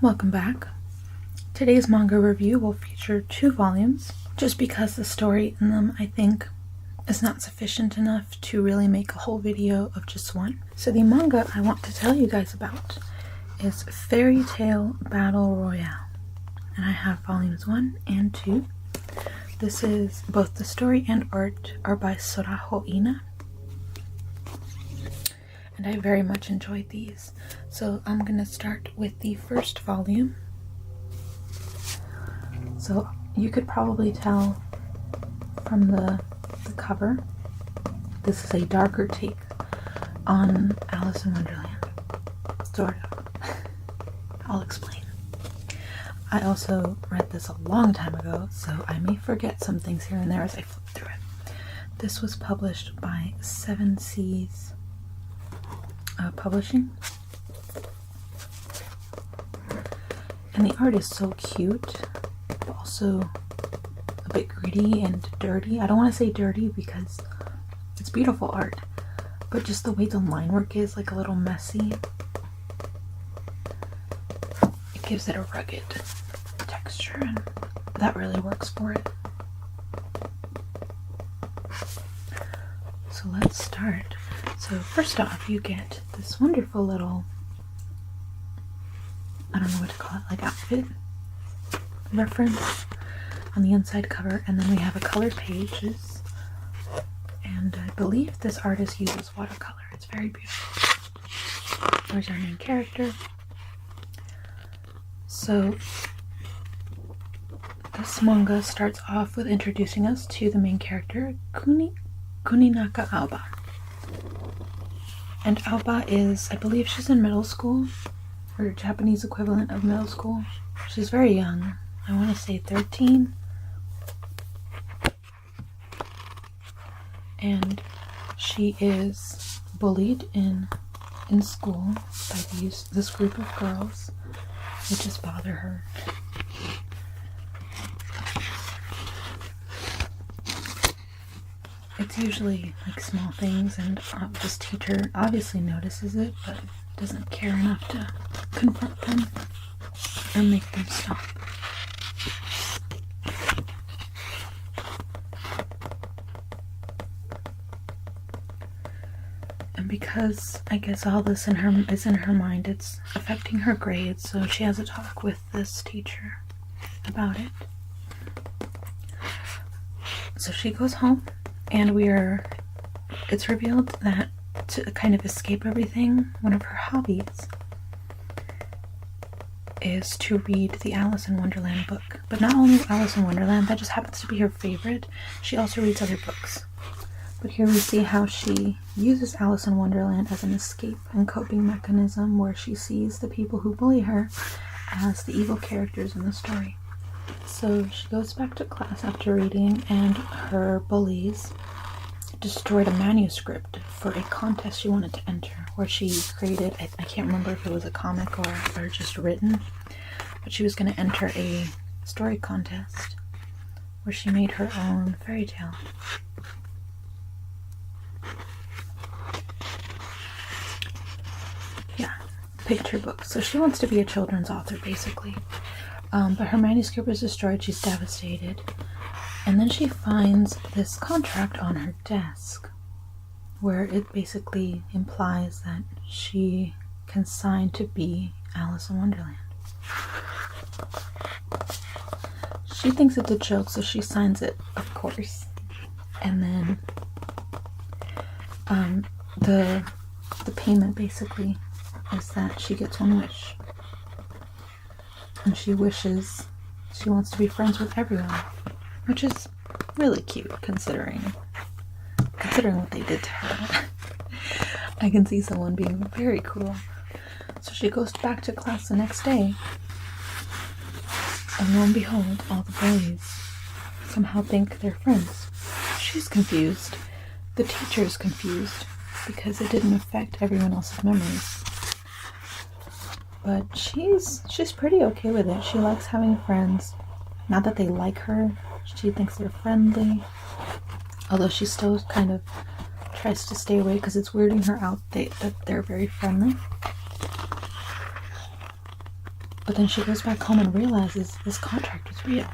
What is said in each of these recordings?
Welcome back. Today's manga review will feature 2 volumes, just because the story in them, I think, is not sufficient enough to really make a whole video of just one. So the manga I want to tell you guys about is Tale Battle Royale, and I have volumes 1 and 2. This is both the story and art are by Soraho Ina, and I very much enjoyed these. So I'm gonna start with the first volume. So you could probably tell from the cover, this is a darker take on Alice in Wonderland, sort of. I'll explain. I also read this a long time ago, so I may forget some things here and there as I flip through it. This was published by Seven Seas Publishing, and the art is so cute, but also a bit gritty and dirty. I don't want to say dirty because it's beautiful art, but just the way the line work is like a little messy. It gives it a rugged texture, and that really works for it. So let's start. So first off, you get this wonderful little, I don't know what to call it, like outfit reference on the inside cover, and then we have a colored pages, and I believe this artist uses watercolor. It's very beautiful. There's our main character. So this manga starts off with introducing us to the main character, Kuninaka Aoba. And Aoba is, I believe she's in middle school, or Japanese equivalent of middle school. She's very young. I want to say 13. And she is bullied in school by this group of girls who just bother her. It's usually like small things, and this teacher obviously notices it, but doesn't care enough to confront them or make them stop. And because I guess all this is in her mind, it's affecting her grades, so she has a talk with this teacher about it. So she goes home, and it's revealed that to kind of escape everything, one of her hobbies is to read the Alice in Wonderland book. But not only Alice in Wonderland, that just happens to be her favorite. She also reads other books. But here we see how she uses Alice in Wonderland as an escape and coping mechanism, where she sees the people who bully her as the evil characters in the story. So she goes back to class after reading, and her bullies destroyed a manuscript for a contest she wanted to enter, where she created, I can't remember if it was a comic or just written, but she was going to enter a story contest where she made her own fairy tale. Yeah, picture book. So she wants to be a children's author, basically. But her manuscript was destroyed. She's devastated. And then she finds this contract on her desk where it basically implies that she can sign to be Alice in Wonderland. She thinks it's a joke, so she signs it, of course. And then the payment basically is that she gets one wish. And she wishes she wants to be friends with everyone, which is really cute considering what they did to her. I can see someone being very cool. So she goes back to class the next day, and lo and behold, all the bullies somehow think they're friends. She's confused. The teacher's confused because it didn't affect everyone else's memories. But she's pretty okay with it. She likes having friends. Not that they like her. She thinks they're friendly. Although she still kind of tries to stay away because it's weirding her out that they're very friendly. But then she goes back home and realizes this contract was real.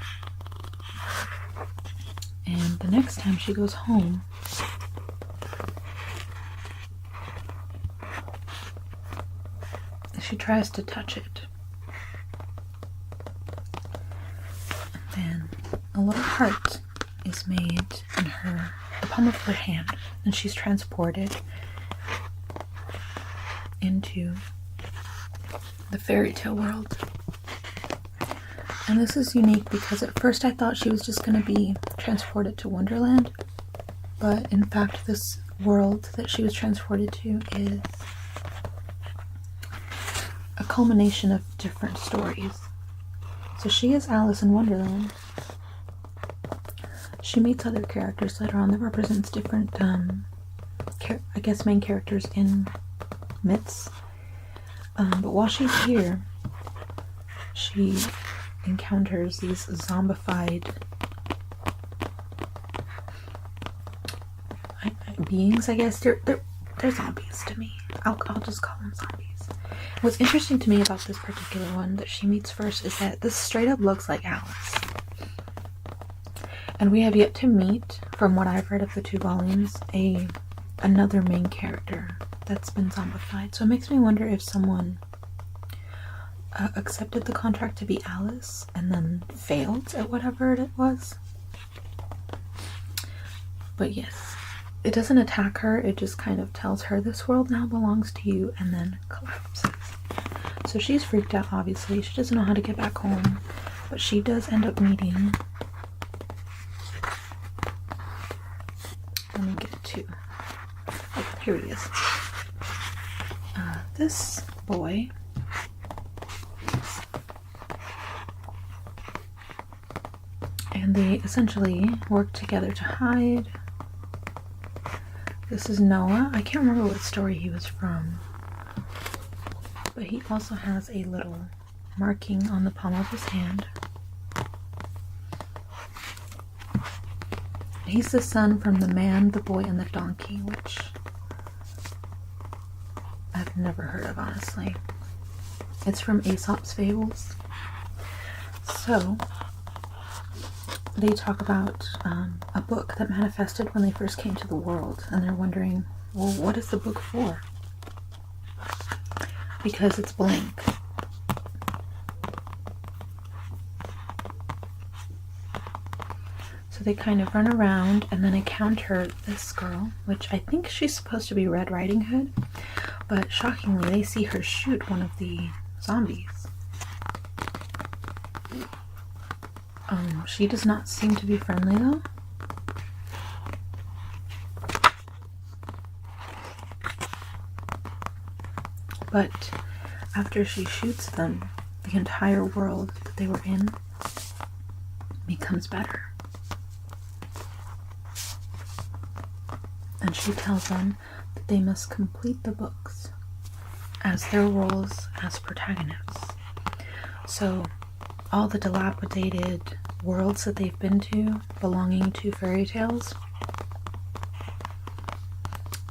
And the next time she goes home, she tries to touch it. And then a little heart is made in the palm of her hand, and she's transported into the fairy tale world. And this is unique because at first I thought she was just going to be transported to Wonderland, but in fact this world that she was transported to is a culmination of different stories. So she is Alice in Wonderland. She meets other characters later on that represents different, main characters in myths. But while she's here, she encounters these zombified beings, I guess. They're zombies to me. I'll just call them zombies. What's interesting to me about this particular one that she meets first is that this straight up looks like Alice. And we have yet to meet, from what I've read of the 2 volumes, another main character that's been zombified. So it makes me wonder if someone accepted the contract to be Alice and then failed at whatever it was. But yes, it doesn't attack her, it just kind of tells her this world now belongs to you, and then collapses. So she's freaked out, obviously. She doesn't know how to get back home, but she does end up meeting, let me get to, oh, here he is. This boy and they essentially work together to hide. This is Noah. I can't remember what story he was from, but he also has a little marking on the palm of his hand. He's the son from the man, the boy, and the donkey, which I've never heard of, honestly. It's from Aesop's Fables. So they talk about a book that manifested when they first came to the world, and they're wondering, well, what is the book for? Because it's blank. So they kind of run around and then encounter this girl, which I think she's supposed to be Red Riding Hood, but shockingly they see her shoot one of the zombies. She does not seem to be friendly though. But after she shoots them, the entire world that they were in becomes better. And she tells them that they must complete the books as their roles as protagonists. So all the dilapidated worlds that they've been to belonging to fairy tales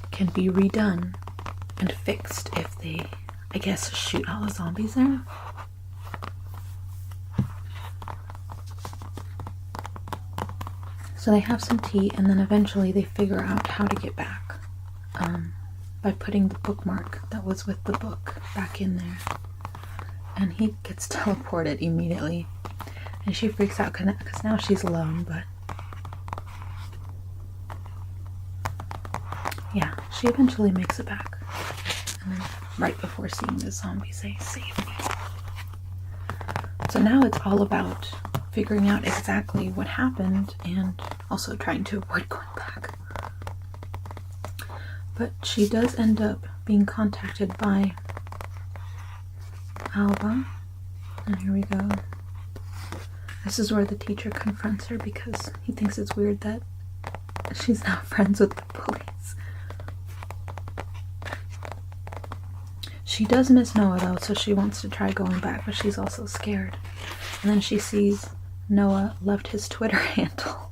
can be redone and fixed if they, I guess, shoot all the zombies there. So they have some tea, and then eventually they figure out how to get back by putting the bookmark that was with the book back in there. And he gets teleported immediately. And she freaks out because now she's alone, but yeah, she eventually makes it back. And then right before seeing the zombie say, "Save me." So now it's all about figuring out exactly what happened and also trying to avoid going back. But she does end up being contacted by Alba. And here we go. This is where the teacher confronts her because he thinks it's weird that she's now friends with the police. She does miss Noah though, so she wants to try going back, but she's also scared. And then she sees Noah left his Twitter handle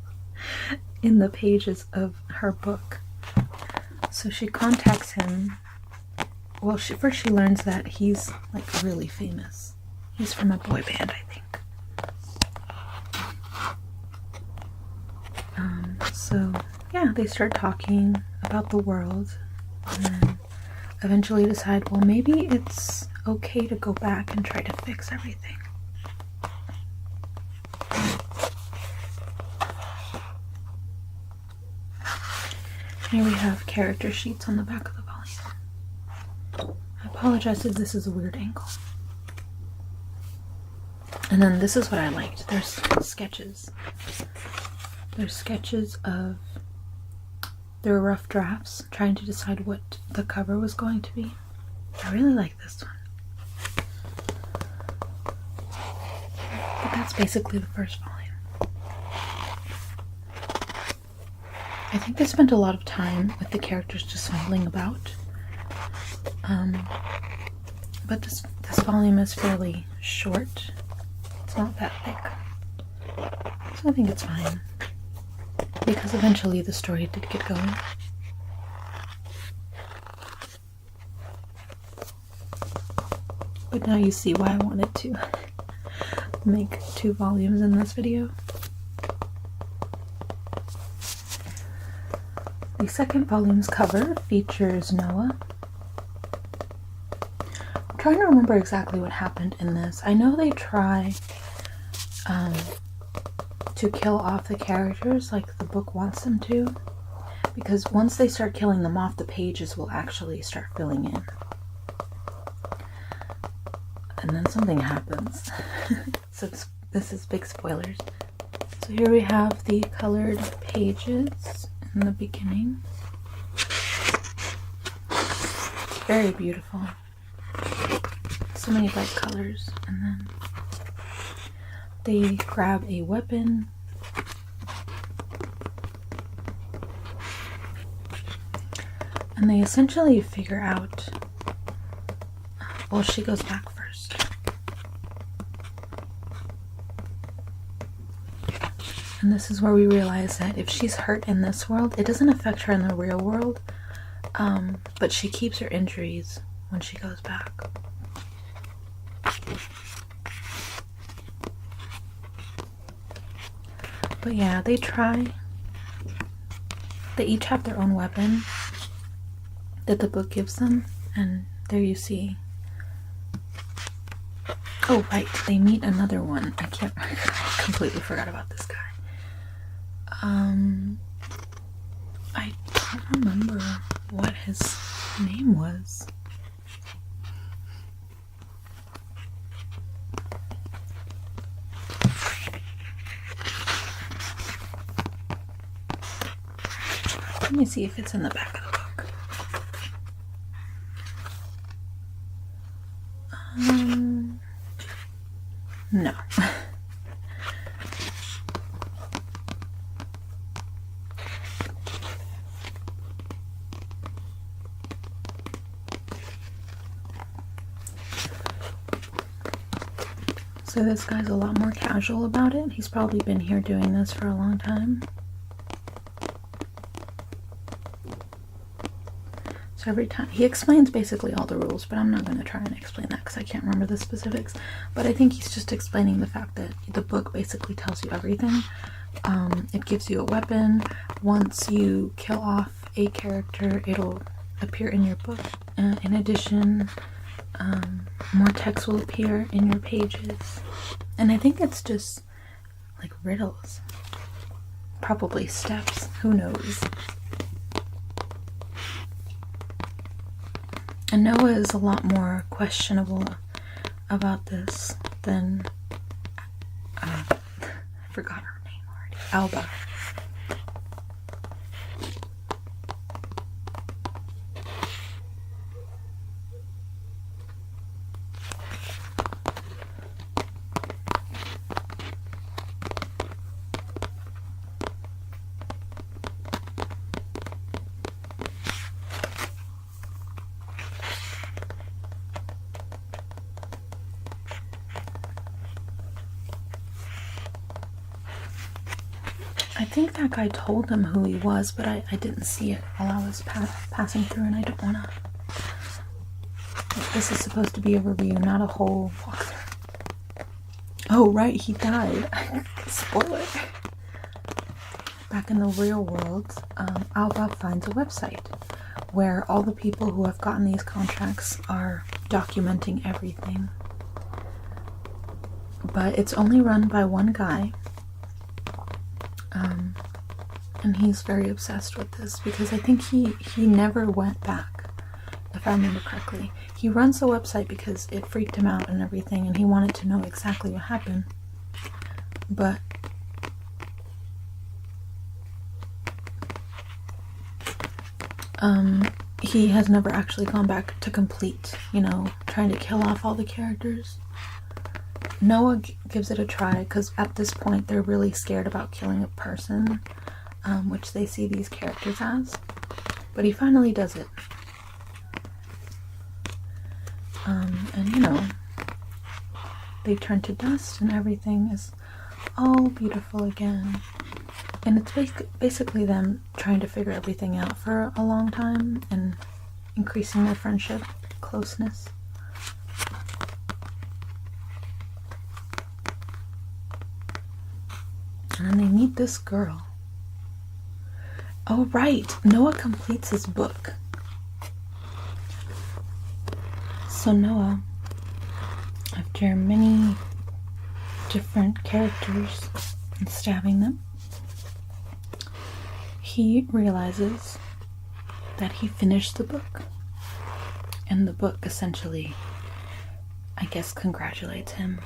in the pages of her book. So she contacts him. Well, first she learns that he's like really famous He's from a boy band, I think. So yeah, they start talking about the world and then eventually decide, well, maybe it's okay to go back and try to fix everything. Here we have character sheets on the back of the volume. I apologize if this is a weird angle. And then this is what I liked. There's sketches. There's sketches of their rough drafts, trying to decide what the cover was going to be. I really like this one. But that's basically the first volume. I think they spent a lot of time with the characters just fumbling about. But this volume is fairly short. It's not that thick. So I think it's fine. Because eventually the story did get going. But now you see why I wanted to make 2 volumes in this video. The second volume's cover features Noah. I'm trying to remember exactly what happened in this. I know they try to kill off the characters like the book wants them to, because once they start killing them off, the pages will actually start filling in. And then something happens. So this is big spoilers. So here we have the colored pages in the beginning. Very beautiful. So many bright colors. And then they grab a weapon. And they essentially figure out, well, she goes back first. And this is where we realize that if she's hurt in this world, it doesn't affect her in the real world, but she keeps her injuries when she goes back. But yeah, they try. They each have their own weapon that the book gives them, and there you see. Oh right, they meet another one. I completely forgot about this guy. I don't remember what his name was. Let me see if it's in the back of the book. No. So this guy's a lot more casual about it. He's probably been here doing this for a long time. So every time he explains basically all the rules, but I'm not going to try and explain that because I can't remember the specifics. But I think he's just explaining the fact that the book basically tells you everything. It gives you a weapon. Once you kill off a character, it'll appear in your book. In addition, more text will appear in your pages. And I think it's just like riddles. Probably steps. Who knows? And Noah is a lot more questionable about this than I forgot her name already. Alba. I think that guy told them who he was, but I didn't see it while I was passing through, and I don't want to. This is supposed to be a review, not a whole walkthrough. Oh, right, he died. Spoiler. Back in the real world, Alba finds a website where all the people who have gotten these contracts are documenting everything. But it's only run by one guy. And he's very obsessed with this because I think he never went back, if I remember correctly. He runs the website because it freaked him out and everything, and he wanted to know exactly what happened. But he has never actually gone back to complete, trying to kill off all the characters. Noah gives it a try because at this point they're really scared about killing a person, which they see these characters as. But he finally does it. And they turn to dust and everything is all beautiful again. And it's basically them trying to figure everything out for a long time and increasing their friendship, closeness. And then they meet this girl. Oh, right. Noah completes his book. So Noah, after many different characters and stabbing them, he realizes that he finished the book. And the book essentially, I guess, congratulates him.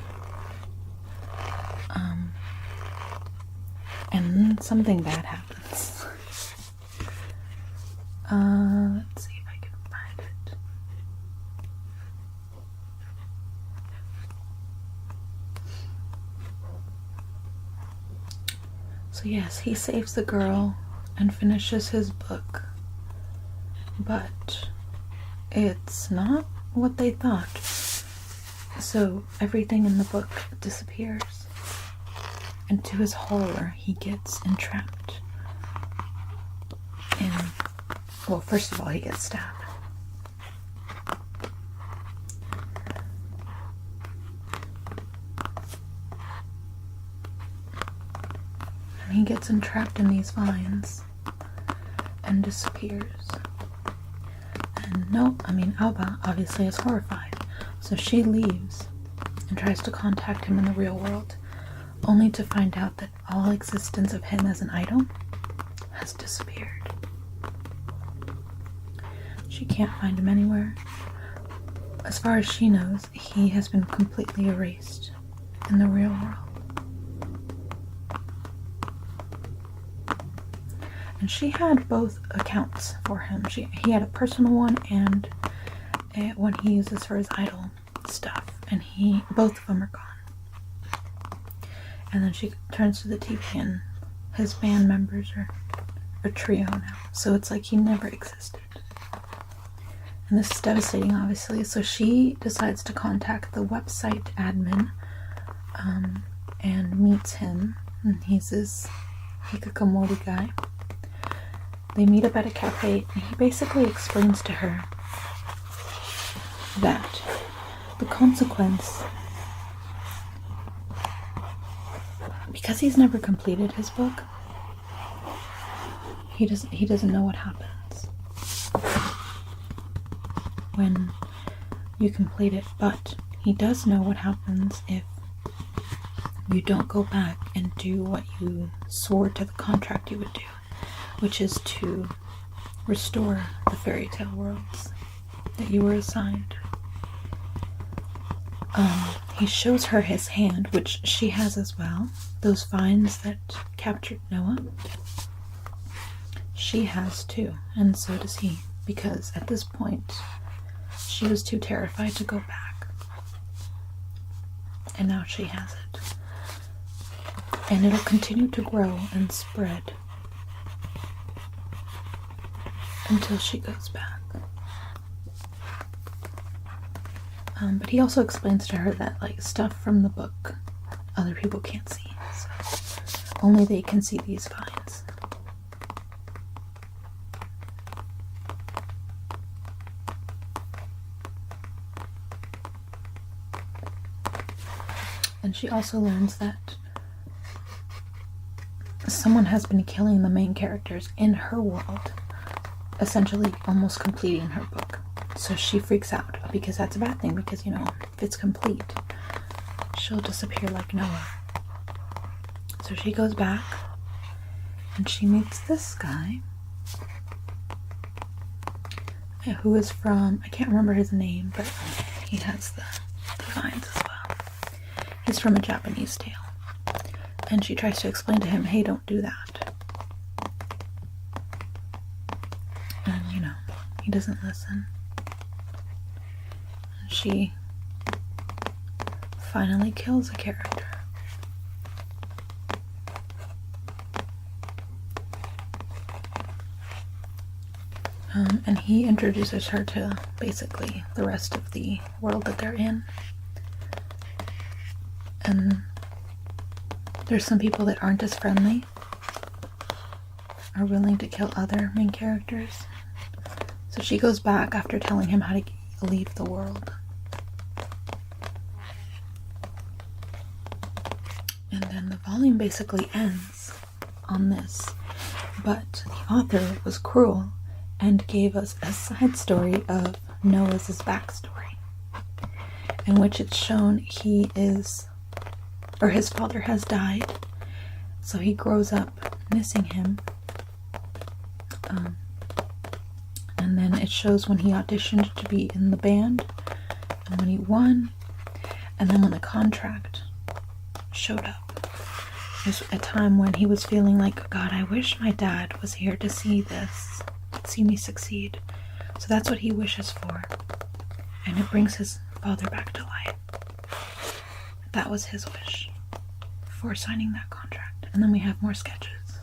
And something bad happens. Let's see if I can find it. So yes, he saves the girl and finishes his book. But it's not what they thought. So everything in the book disappears. And to his horror, he gets entrapped in, well, first of all, he gets stabbed. And he gets entrapped in these vines and disappears. And Alba obviously is horrified. So she leaves and tries to contact him in the real world, only to find out that all existence of him as an idol has disappeared. She can't find him anywhere. As far as she knows, he has been completely erased in the real world. And she had both accounts for him. He had a personal one and one he uses for his idol stuff. And both of them are gone. And then she turns to the TV and his band members are a trio now. So it's like he never existed. And this is devastating, obviously. So she decides to contact the website admin and meets him. And he's this hikikomori guy. They meet up at a cafe and he basically explains to her that the consequence, because he's never completed his book, he doesn't know what happens when you complete it, but he does know what happens if you don't go back and do what you swore to the contract you would do, which is to restore the fairy tale worlds that you were assigned. He shows her his hand, which she has as well. Those vines that captured Noah, she has too, and so does he, because at this point she was too terrified to go back, and now she has it, and it'll continue to grow and spread until she goes back. But he also explains to her that stuff from the book other people can't see, so only they can see these vines. And she also learns that someone has been killing the main characters in her world, essentially almost completing her book. So she freaks out because that's a bad thing, because, you know, if it's complete, she'll disappear like Noah. So she goes back and she meets this guy who is from, I can't remember his name, but he has the vines as well. He's from a Japanese tale. And she tries to explain to him, hey, don't do that. And, you know, he doesn't listen. And she finally kills a character. And he introduces her to basically the rest of the world that they're in. And there's some people that aren't as friendly, are willing to kill other main characters. So she goes back after telling him how to leave the world. And then the volume basically ends on this. But the author was cruel and gave us a side story of Noah's backstory, in which it's shown he is, or his father has died, so he grows up missing him. And then it shows when he auditioned to be in the band, and when he won, and then when the contract showed up. There's a time when he was feeling like, God, I wish my dad was here to see this, see me succeed. So that's what he wishes for. And it brings his father back to life. That was his wish for signing that contract. And then we have more sketches.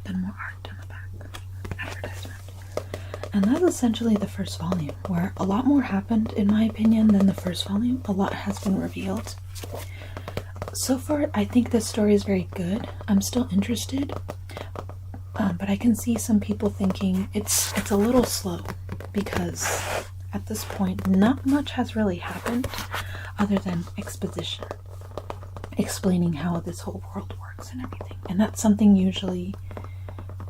Then more art in the back. Advertisement. And that's essentially the first volume, where a lot more happened, in my opinion, than the first volume. A lot has been revealed. So far, I think this story is very good. I'm still interested. But I can see some people thinking it's a little slow, because at this point not much has really happened other than exposition, explaining how this whole world works and everything. And that's something usually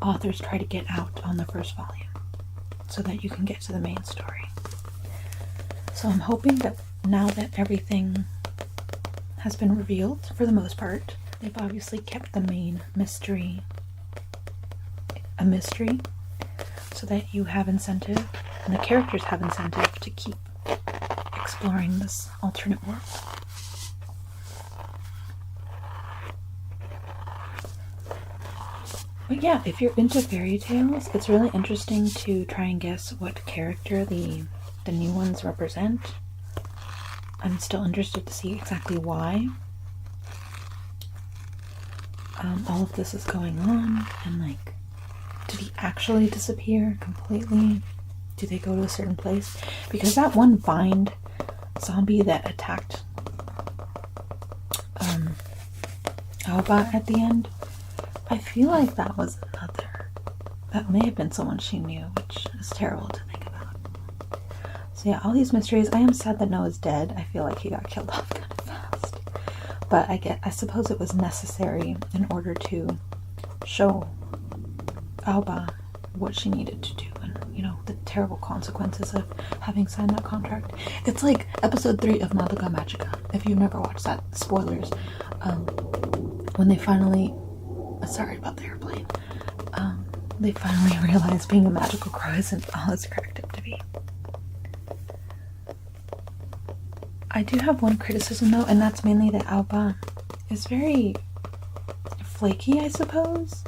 authors try to get out on the first volume so that you can get to the main story. So I'm hoping that now that everything has been revealed, for the most part, they've obviously kept the main mystery a mystery, so that you have incentive, and the characters have incentive to keep exploring this alternate world. But yeah, if you're into fairy tales, it's really interesting to try and guess what character the new ones represent. I'm still interested to see exactly why all of this is going on, and like, did he actually disappear completely? Do they go to a certain place? Because that one vine zombie that attacked Alba at the end, I feel like that was another. That may have been someone she knew, which is terrible to think about. So yeah, all these mysteries. I am sad that Noah's dead. I feel like he got killed off kind of fast. But I suppose it was necessary in order to show Alba what she needed to do, and you know, the terrible consequences of having signed that contract. It's like episode 3 of Madoka Magica, if you've never watched that. Spoilers. When they finally, sorry about the airplane, they finally realize being a magical crow isn't all it's cracked up to be. I do have one criticism though, and that's mainly that Alba is very flaky, I suppose.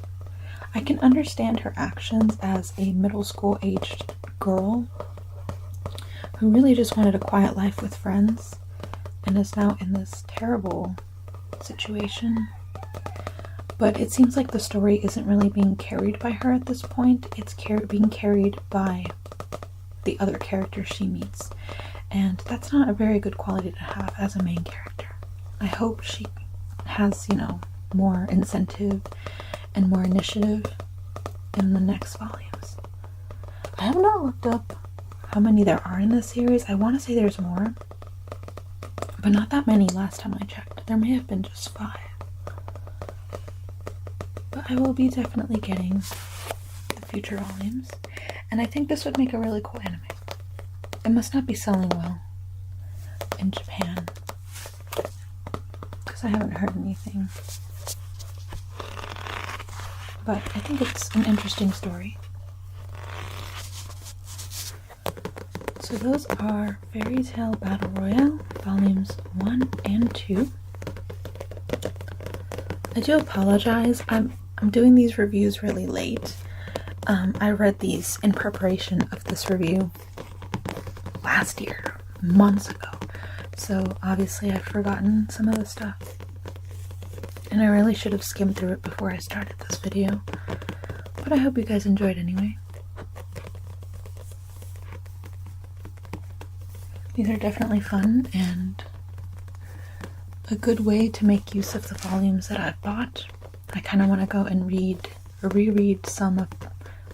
I can understand her actions as a middle school aged girl who really just wanted a quiet life with friends and is now in this terrible situation. But it seems like the story isn't really being carried by her at this point. It's being carried by the other characters she meets. And that's not a very good quality to have as a main character. I hope she has, you know, more incentive and more initiative in the next volumes. I have not looked up how many there are in this series. I want to say there's more, but not that many last time I checked. There may have been just 5. But I will be definitely getting the future volumes, and I think this would make a really cool anime. It must not be selling well in Japan, because I haven't heard anything. But I think it's an interesting story. So those are Fairy Tale Battle Royale, volumes 1 and 2. I do apologize. I'm doing these reviews really late. I read these in preparation of this review last year, months ago. So obviously I've forgotten some of the stuff. And I really should have skimmed through it before I started this video. But I hope you guys enjoyed anyway. These are definitely fun and a good way to make use of the volumes that I've bought. I kind of want to go and reread some of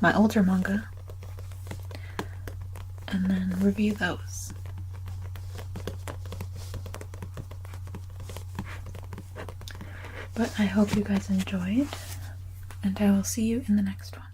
my older manga and then review those. But I hope you guys enjoyed, and I will see you in the next one.